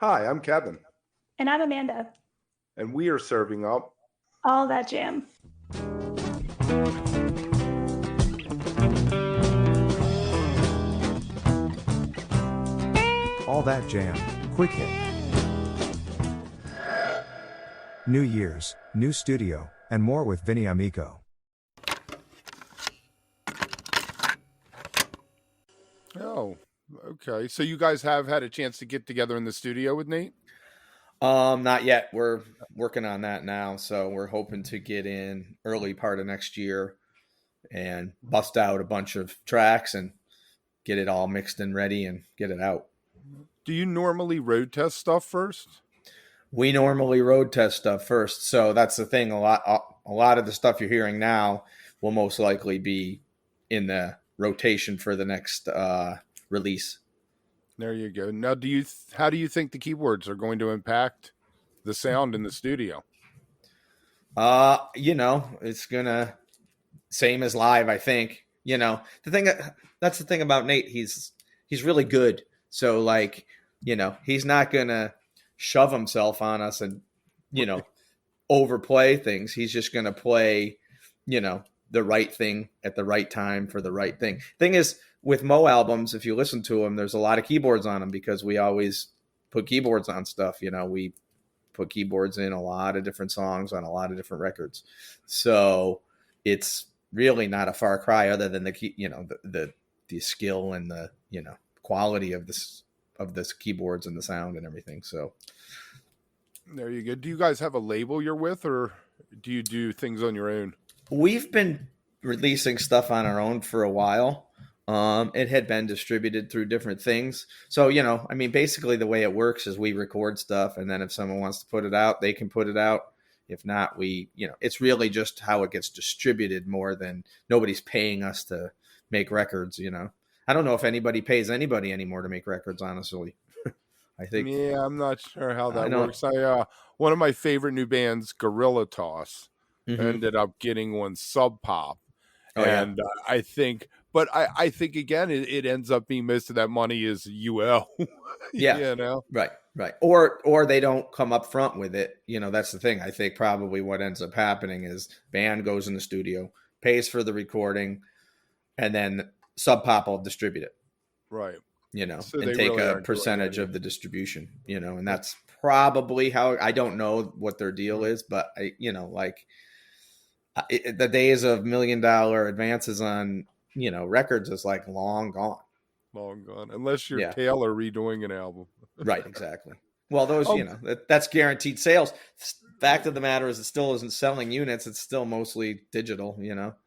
Hi, I'm Kevin, And I'm Amanda. and we are serving up All that jam. All That Jam, Quick Hit. New Year's, new studio, and more with Vinnie Amico. Oh, okay. So you guys have had a chance to get together in the studio with Nate? Not yet. We're working on that now, so we're hoping to get in early part of next year and bust out a bunch of tracks and get it all mixed and ready and get it out. Do you normally road test stuff first? We normally road test stuff first, so that's the thing. A lot of the stuff you're hearing now will most likely be in the rotation for the next release. There you go. Now, how do you think the keyboards are going to impact the sound in the studio? It's gonna same as live. I think that's the thing about Nate. He's really good. So he's not gonna shove himself on us and overplay things. He's just gonna play the right thing at the right time for the right thing. Thing is, with Mo albums, if you listen to them, there's a lot of keyboards on them because we always put keyboards on stuff. We put keyboards in a lot of different songs on a lot of different records. So it's really not a far cry other than the skill and the quality of this keyboards and the sound and everything. So There you go. Do you guys have a label you're with, or do you do things on your own? we've been releasing stuff on our own for a while. It had been distributed through different things. So, basically the way it works is we record stuff, and then if someone wants to put it out, they can put it out. If not, it's really just how it gets distributed more than nobody's paying us to make records. I don't know if anybody pays anybody anymore to make records, honestly. I think, Yeah, I'm not sure how I that know. works. One of my favorite new bands, Gorilla Toss, Hmm. ended up getting on Sub Pop, Oh yeah. and I think again it ends up being most of that money is UL, Yeah. you know. Right. Right. Or they don't come up front with it. That's the thing. I think probably what ends up happening is band goes in the studio, pays for the recording, and then Sub Pop will distribute it, Right. So and they take really a aren't doing percentage any. of the distribution, and that's probably how. I don't know what their deal is, but the days of $1 million advances on, records is like long gone. Long gone, unless you're Yeah. Taylor redoing an album. Right, exactly. Well, those, Um, that's guaranteed sales. Fact of the matter is, it still isn't selling units. It's still mostly digital.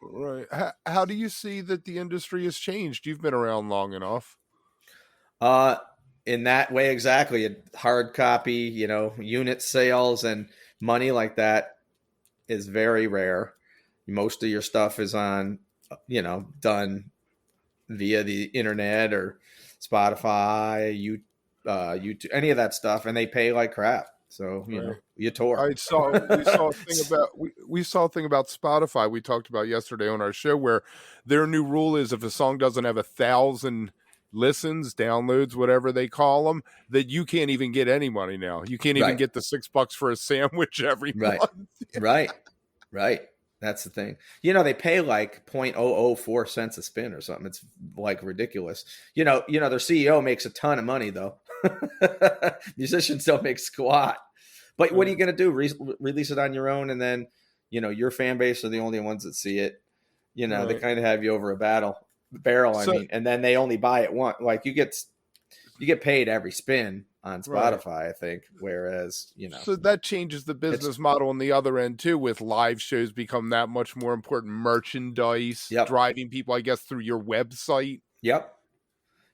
right. How do you see that the industry has changed? You've been around long enough. Uh, in that way, exactly. Hard copy, unit sales and money like that is very rare. Most of your stuff is done via the internet or Spotify, YouTube, any of that stuff, and they pay like crap. So Right. you tour. I saw we saw a thing about we saw a thing about Spotify we talked about yesterday on our show where their new rule is if a song doesn't have 1,000 listens, downloads, whatever they call them, that you can't even get any money now. You can't even Right, get the $6 for a sandwich every right, month. right, right. That's the thing. They pay like 0.004 cents a spin or something. It's like ridiculous. Their CEO makes a ton of money though. Musicians don't make squat. But what are you going to do? Release it on your own, and then your fan base are the only ones that see it. They Right. kind of have you over a barrel. I So mean, and then they only buy it once. Like you get paid every spin on right. Spotify, I think. Whereas So that changes the it's business model on the other end too, with live shows become that much more important. Merchandise, yep, driving people, I guess, through your website. yep,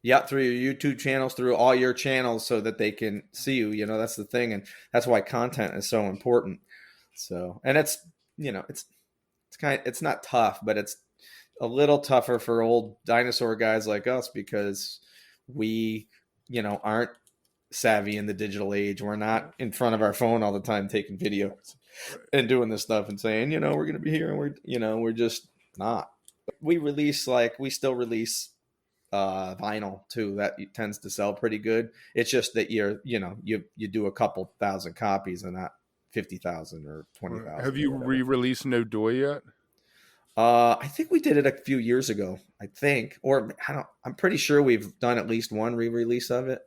yep. Through your YouTube channels, through all your channels, so that they can see you. That's the thing, and that's why content is so important. So, and it's not tough, but it's a little tougher for old dinosaur guys like us because we, aren't savvy in the digital age. We're not in front of our phone all the time taking videos and doing this stuff and saying, we're going to be here, and we're just not. We still release vinyl too. That tends to sell pretty good. It's just that you do a couple thousand copies and not 50,000 or 20,000. Have you re-released No Doy yet? I think we did it a few years ago. I'm pretty sure we've done at least one re-release of it,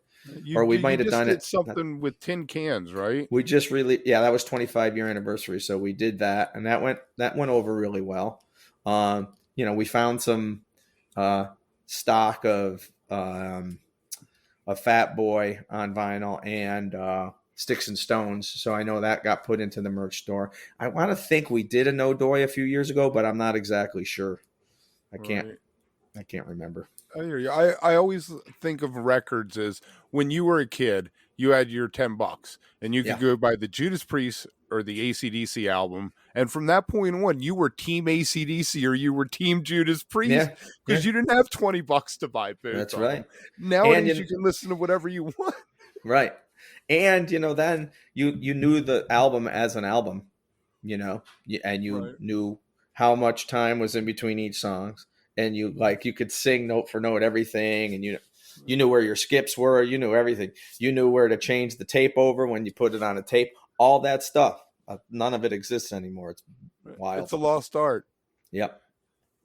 or we might have done it. Something with tin cans, right? We just really, yeah, that was 25-year anniversary, so we did that, and that went over really well. We found some stock of a Fat Boy on vinyl and Sticks and Stones, so I know that got put into the merch store. I want to think we did a No Doy a few years ago, but I'm not exactly sure. I can't remember. I hear you. I always think of records as when you were a kid, you had your $10 and you could go buy the Judas Priest or the AC/DC album. And from that point on, you were team AC/DC or you were team Judas Priest because you didn't have $20 to buy both. That's right. Nowadays, you can listen to whatever you want. Right. And, then you knew the album as an album, and you knew how much time was in between each songs. And you could sing note for note everything, and you knew where your skips were, you knew everything. You knew where to change the tape over when you put it on a tape, all that stuff. None of it exists anymore. It's wild. It's a lost art. Yep.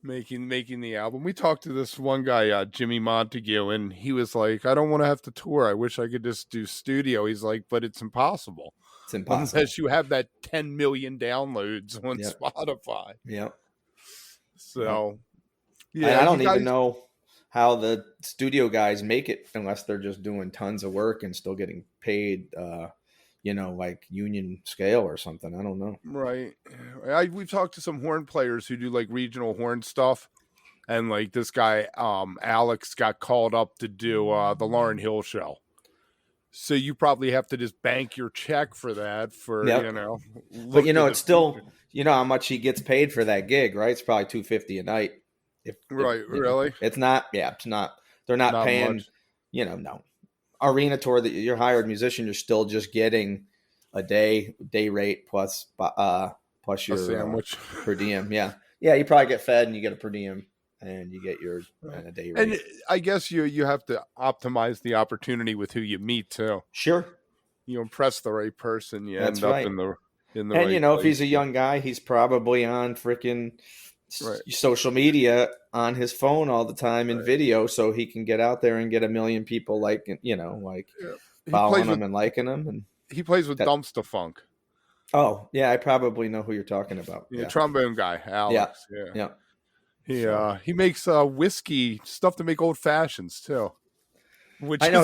Making the album. We talked to this one guy, Jimmy Montague, and he was like, I don't want to have to tour. I wish I could just do studio. He's like, but it's impossible. It's impossible. Unless you have that 10 million downloads on Spotify. Yep. So, I don't even know how the studio guys make it unless they're just doing tons of work and still getting paid, like union scale or something. I don't know. Right. We've talked to some horn players who do like regional horn stuff. And like this guy, Alex, got called up to do the Lauryn Hill show. So you probably have to just bank your check for that But it's still, how much he gets paid for that gig, right? It's probably $250 a night. Really? It's not. Yeah, it's not. They're not paying. Much. No arena tour that you're hired musician. You're still just getting a day rate plus your sandwich per diem. Yeah. You probably get fed and you get a per diem and you get your a day rate. And I guess you have to optimize the opportunity with who you meet too. Sure. You impress the right person. You That's end right. up in the and right if he's a young guy, he's probably on freaking social media on his phone all the time in video, so he can get out there and get a million people following him and liking him. And he plays with Dumpster Funk. Oh yeah, I probably know who you're talking about. Trombone guy, Alex. Yeah. He makes whiskey stuff to make old fashions too. I know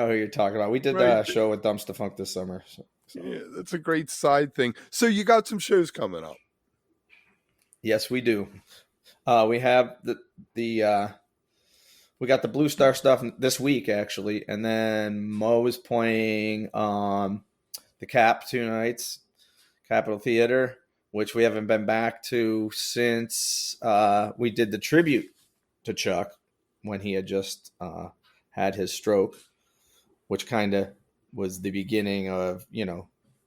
who you're talking about. We did that show with Dumpster Funk this summer. So. Yeah, that's a great side thing. So you got some shows coming up. Yes, we do. We have we got the Blue Star stuff this week actually, and then Mo is playing the Cap 2 nights, Capitol Theater, which we haven't been back to since we did the tribute to Chuck when he had just had his stroke, which kind of was the beginning of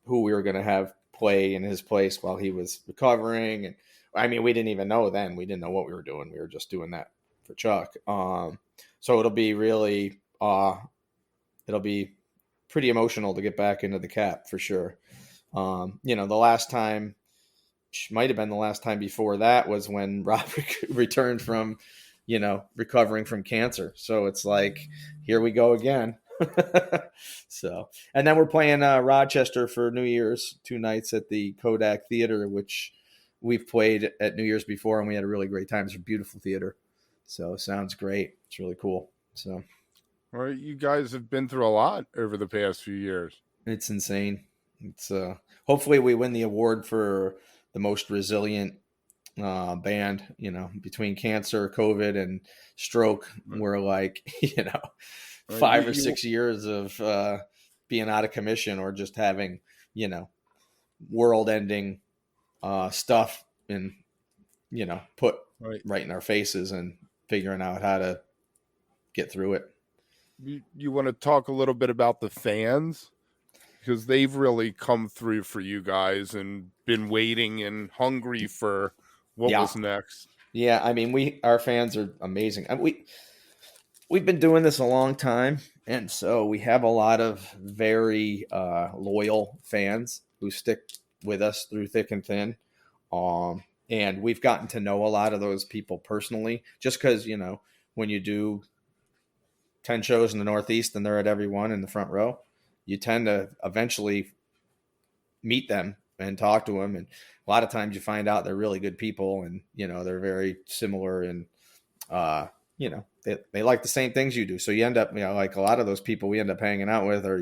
who we were going to have play in his place while he was recovering. And I mean, we didn't even know then. We didn't know what we were doing. We were just doing that for Chuck. So it'll be really, it'll be pretty emotional to get back into the Cap for sure. The last time, might have been the last time before that was when Rob returned from, recovering from cancer. So it's like, here we go again. So, and then we're playing Rochester for New Year's 2 nights at the Kodak Theater, which we've played at New Year's before, and we had a really great time. It's a beautiful theater. So sounds great. It's really cool. So, all right, you guys have been through a lot over the past few years. It's insane. It's hopefully we win the award for the most resilient band, between cancer, COVID, and stroke. We're 5 or 6 years of being out of commission or just having, world-ending stuff and, put right in our faces and figuring out how to get through it. You want to talk a little bit about the fans? Because they've really come through for you guys and been waiting and hungry for what was next. Yeah, I mean, our fans are amazing. We've been doing this a long time, and so we have a lot of very loyal fans who stick with us through thick and thin. And we've gotten to know a lot of those people personally, just because, when you do 10 shows in the Northeast and they're at every one in the front row, you tend to eventually meet them and talk to them. And a lot of times you find out they're really good people, and, they're very similar, and, they like the same things you do. So you end up, like a lot of those people we end up hanging out with, or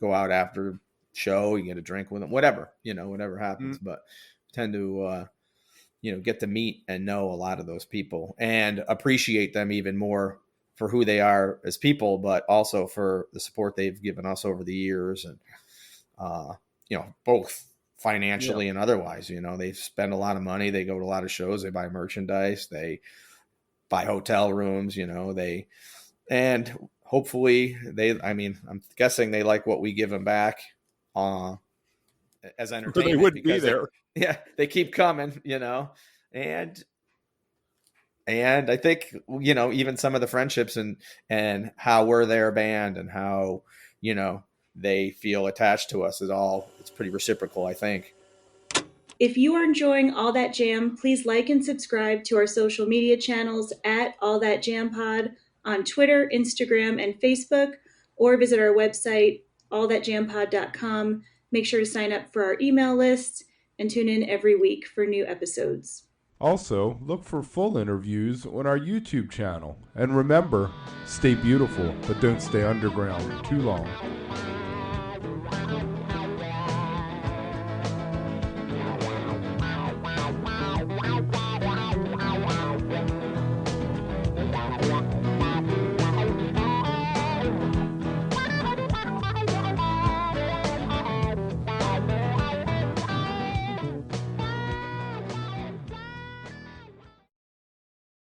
go out after show, you get a drink with them, whatever happens. But tend to, get to meet and know a lot of those people and appreciate them even more for who they are as people, but also for the support they've given us over the years. And, both financially and otherwise, they spend a lot of money. They go to a lot of shows, they buy merchandise, they buy hotel rooms, and hopefully I'm guessing they like what we give them back, as entertainment. They wouldn't be there. They keep coming, and I think, even some of the friendships and how we're their band and how, they feel attached to us it's pretty reciprocal, I think. If you are enjoying All That Jam, please like and subscribe to our social media channels at All That Jam Pod on Twitter, Instagram, and Facebook, or visit our website, allthatjampod.com. Make sure to sign up for our email list and tune in every week for new episodes. Also, look for full interviews on our YouTube channel. And remember, stay beautiful, but don't stay underground too long.